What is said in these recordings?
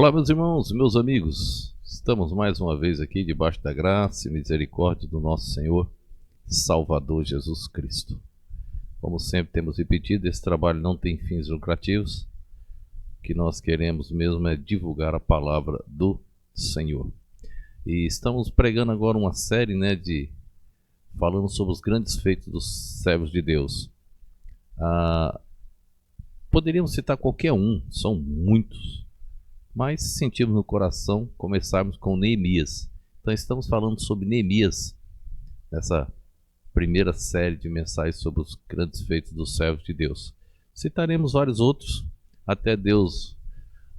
Olá, meus irmãos, meus amigos. Estamos mais uma vez aqui debaixo da graça e misericórdia do nosso Senhor Salvador Jesus Cristo. Como sempre temos repetido, esse trabalho não tem fins lucrativos. O que nós queremos mesmo é divulgar a palavra do Senhor. E estamos pregando agora uma série, falando sobre os grandes feitos dos servos de Deus. Poderíamos citar qualquer um, são muitos, mas sentimos no coração começarmos com Neemias. Então estamos falando sobre Neemias, nessa primeira série de mensagens sobre os grandes feitos dos servos de Deus. Citaremos vários outros, até Deus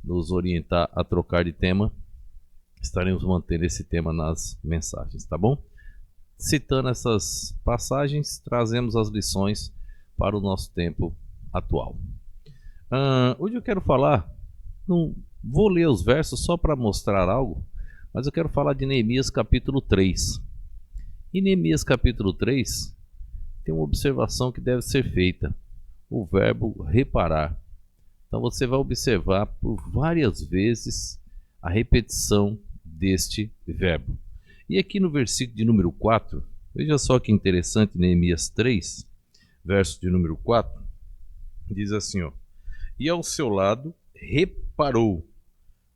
nos orientar a trocar de tema. Estaremos mantendo esse tema nas mensagens, tá bom? Citando essas passagens, trazemos as lições para o nosso tempo atual. Hoje eu quero falar, não vou ler os versos só para mostrar algo, mas eu quero falar de Neemias capítulo 3. Em Neemias capítulo 3, tem uma observação que deve ser feita, o verbo reparar. Então você vai observar por várias vezes a repetição deste verbo. E aqui no versículo de número 4, veja só que interessante, Neemias 3, verso de número 4, diz assim, e ao seu lado reparou,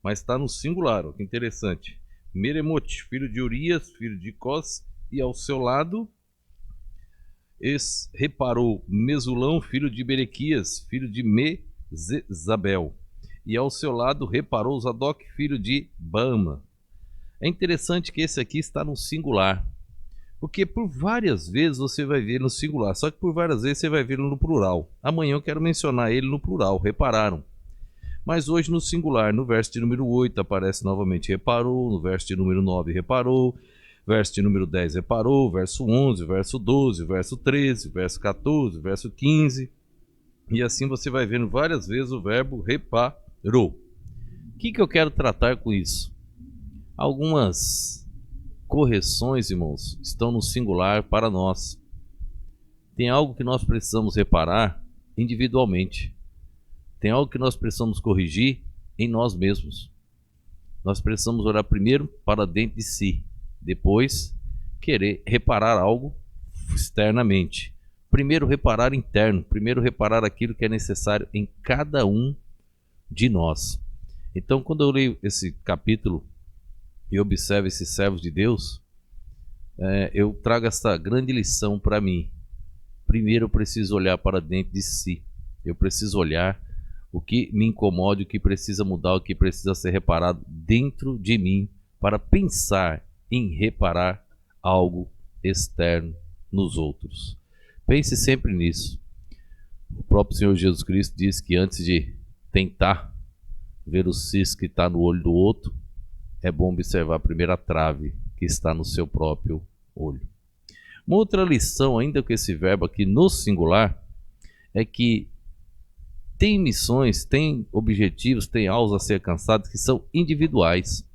mas está no singular, que interessante, Meremote, filho de Urias, filho de Cós, e ao seu lado reparou Mesulão, filho de Berequias, filho de Mezabel, e ao seu lado reparou Zadok, filho de Baama. É interessante que esse aqui está no singular, porque por várias vezes você vai ver no singular, só que por várias vezes você vai ver no plural. Amanhã eu quero mencionar ele no plural, repararam. Mas hoje no singular, no verso de número 8 aparece novamente reparou, no verso de número 9 reparou, verso de número 10 reparou, verso 11, verso 12, verso 13, verso 14, verso 15. E assim você vai vendo várias vezes o verbo reparou. O que eu quero tratar com isso? Algumas correções, irmãos, estão no singular para nós. Tem algo que nós precisamos reparar individualmente. Tem algo que nós precisamos corrigir em nós mesmos. Nós precisamos olhar primeiro para dentro de si, depois querer reparar algo externamente. Primeiro reparar interno, primeiro reparar aquilo que é necessário em cada um de nós. Então, quando eu leio esse capítulo e observo esses servos de Deus, eu trago essa grande lição para mim. Primeiro eu preciso olhar para dentro de si. Eu preciso olhar o que me incomoda, o que precisa mudar, o que precisa ser reparado dentro de mim, para pensar em reparar algo externo nos outros. Pense sempre nisso. O próprio Senhor Jesus Cristo diz que antes de tentar ver o cisco que está no olho do outro, é bom observar primeiro a trave que está no seu próprio olho. Uma outra lição, ainda com esse verbo aqui no singular, é que tem missões, tem objetivos, tem alvos a ser alcançados que são individuais.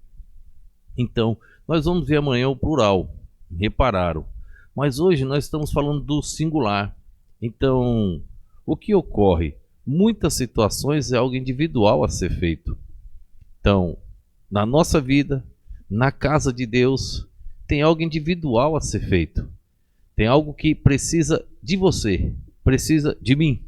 Então, nós vamos ver amanhã o plural, repararam. Mas hoje nós estamos falando do singular. Então, o que ocorre? Muitas situações é algo individual a ser feito. Então, na nossa vida, na casa de Deus, tem algo individual a ser feito. Tem algo que precisa de você, precisa de mim,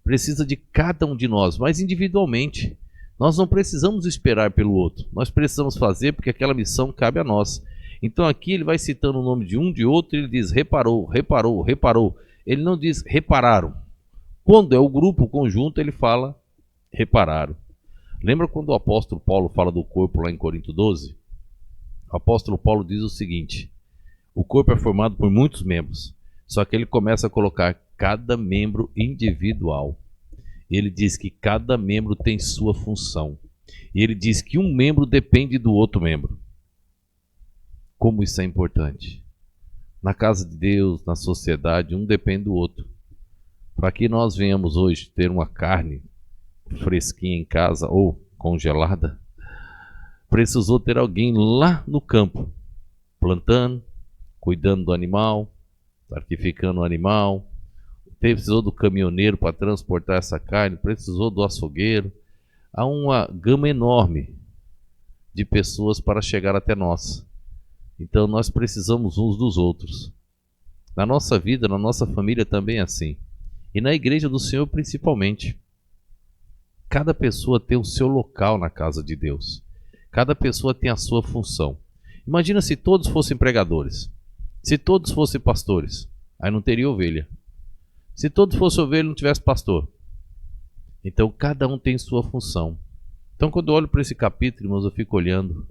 precisa de cada um de nós, mas individualmente. Nós não precisamos esperar pelo outro, nós precisamos fazer porque aquela missão cabe a nós. Então aqui ele vai citando o nome de um, de outro, ele diz reparou, reparou, reparou. Ele não diz repararam. Quando é o grupo, o conjunto, ele fala repararam. Lembra quando o apóstolo Paulo fala do corpo lá em Corinto 12? O apóstolo Paulo diz o seguinte: o corpo é formado por muitos membros, só que ele começa a colocar cada membro individual. Ele diz que cada membro tem sua função. E ele diz que um membro depende do outro membro. Como isso é importante. Na casa de Deus, na sociedade, um depende do outro. Para que nós venhamos hoje ter uma carne fresquinha em casa ou congelada, precisou ter alguém lá no campo, plantando, cuidando do animal, sacrificando o animal, precisou do caminhoneiro para transportar essa carne, precisou do açougueiro. Há uma gama enorme de pessoas para chegar até nós. Então nós precisamos uns dos outros. Na nossa vida, na nossa família também é assim. E na igreja do Senhor principalmente. Cada pessoa tem o seu local na casa de Deus. Cada pessoa tem a sua função. Imagina se todos fossem pregadores. Se todos fossem pastores. Aí não teria ovelha. Se todos fossem ovelha, não tivesse pastor. Então cada um tem sua função. Então quando eu olho para esse capítulo, irmãos, eu fico olhando.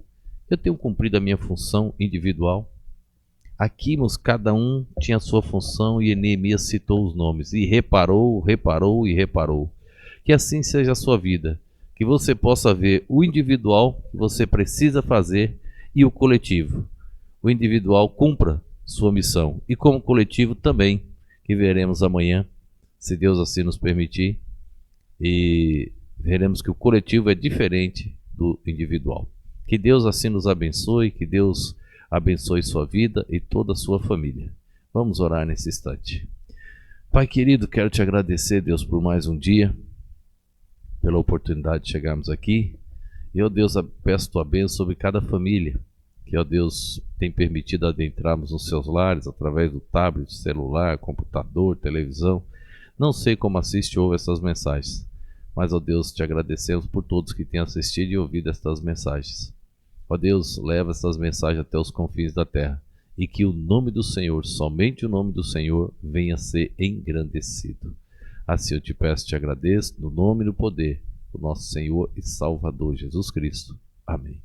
Eu tenho cumprido a minha função individual. Aqui, irmãos, cada um tinha a sua função e Neemias citou os nomes. E reparou. Que assim seja a sua vida. Que você possa ver o individual que você precisa fazer e o coletivo. O individual cumpra sua missão. E como coletivo também, que veremos amanhã, se Deus assim nos permitir. E veremos que o coletivo é diferente do individual. Que Deus assim nos abençoe, que Deus abençoe sua vida e toda a sua família. Vamos orar nesse instante. Pai querido, quero te agradecer, Deus, por mais um dia, pela oportunidade de chegarmos aqui. E, ó Deus, peço tua bênção sobre cada família, que, ó Deus, tem permitido adentrarmos nos seus lares através do tablet, celular, computador, televisão. Não sei como assiste ou ouve essas mensagens, mas, ó Deus, te agradecemos por todos que têm assistido e ouvido estas mensagens. Ó Deus, leva essas mensagens até os confins da terra e que o nome do Senhor, somente o nome do Senhor, venha a ser engrandecido. Assim eu te peço e te agradeço, no nome e no poder do nosso Senhor e Salvador Jesus Cristo. Amém.